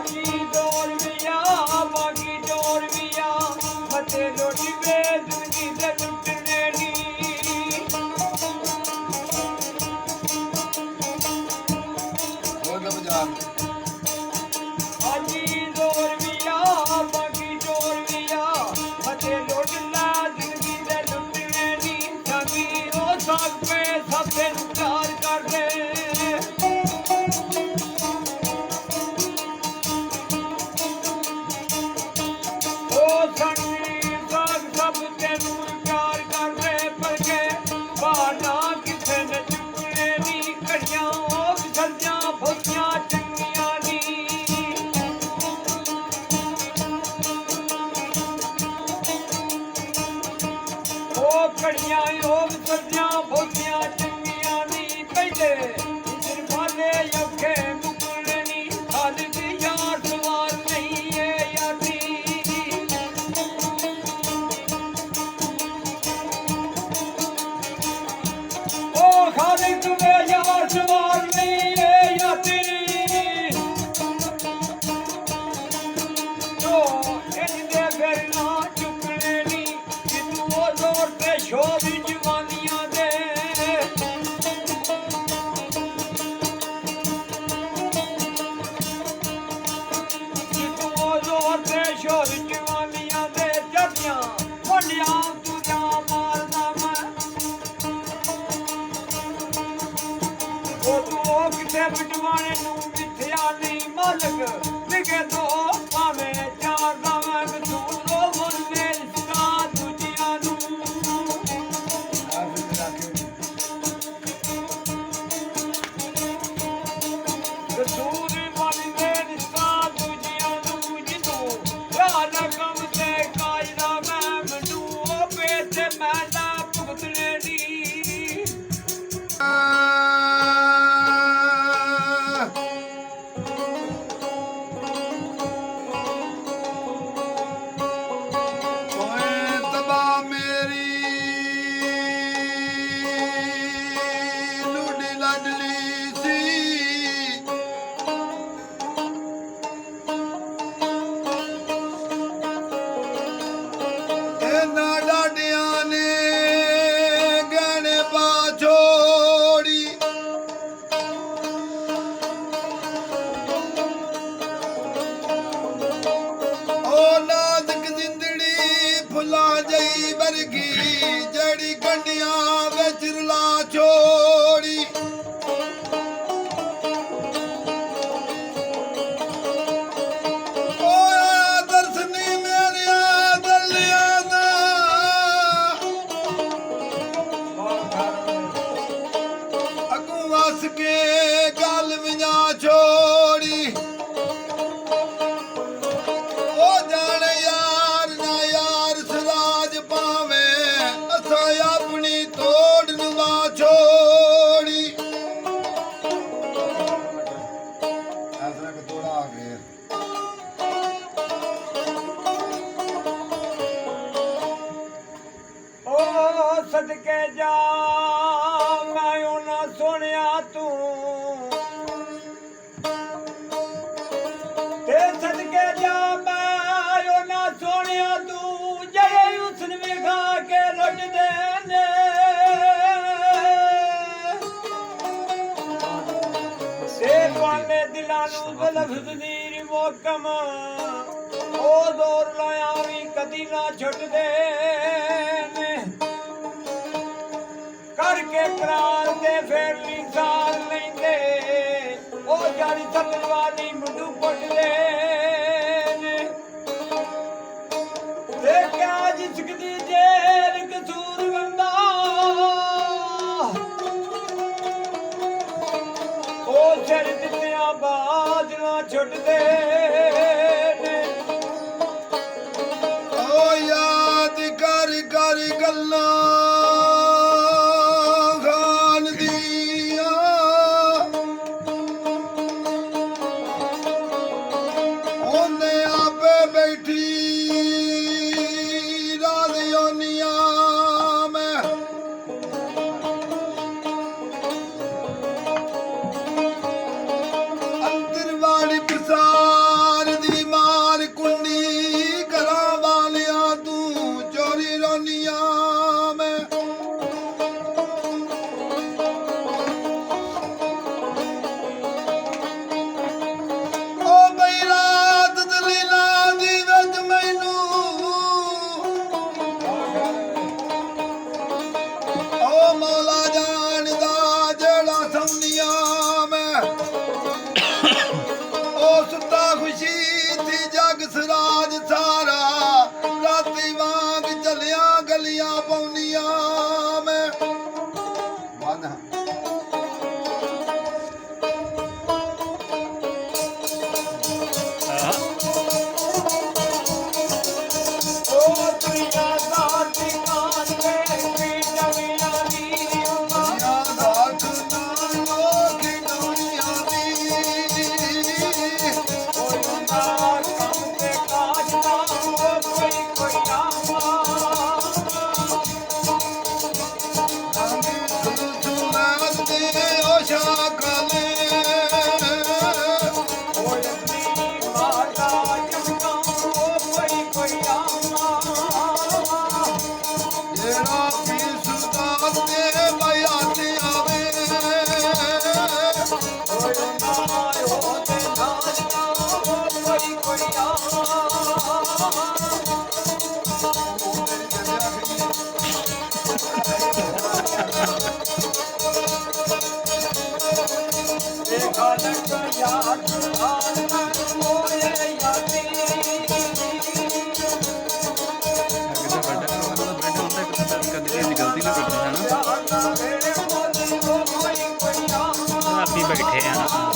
बाकी दौर मिया बाकी दौर मिया मते लोटी वे जिंदगी दे लुटने नी बाकी दौर मिया बाकी दौर मिया मते लोटला जिंदगी दे लुटने नी जागी ओ साग पे सबसे प्यार कर दे घड़ियां योग सब्जियां भोजियां चंगियां नी पहले इधर वाले औखे मुकने नी खाली दी यार सवार नहीं है यादी ओ खाली तुम्हें यार सवार नहीं है यादी तो इनके फिर ना चुकने नी जितू वो जोर पे शोभी जवानियां दे जितू वो जोर पे शोभी जवानियां दे जबियां मुंडियां तुझा मारदा मैं ओ तू किते बिटवाने नू मिथया नहीं मालक लिखे तो भावें चारदा मैं कसूरो मुंडे इसका दूजियां नू कसूर वाली दे रिश्ता दूजियां नू जितू याद कम ते कायदा मैं मनु ओ पेट मैला भुगतने दी जड़ी गंडियां विच रुला छोड़ी दर्शनी मेरिया दलिया दा अगू वस के गल विया छोड़ी ओ जाने यार ना यार सराज पावे असा अपनी तोड़ नुवा छोड़ी ऐसा कि थोड़ा आगे ओ सदके जा मैं ना सोनिया तू ते सदके जा मैं ना सोनिया तू जय उसन विखा के लुट दे सेवाने दिलानू लफ्ज दी मोकम ओ दौर लाया भी कदी ना छुट दे करके करार दे फिर नी साल लेंदे ओ जारी सतन वाली मुंडू पुट दे देखा जिसक दी जेल कसूर बंदा ओ सिर दित्तियां बाज ना छुट दे ओ याद कर कर गल्लां खुशी थी जग सराज सारा राती वांग चलिया गलियां पौनिया में वादा ਆਪੀ ਬੈਠੇ ਆ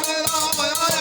ਮੇਰਾ ਹੋਇਆ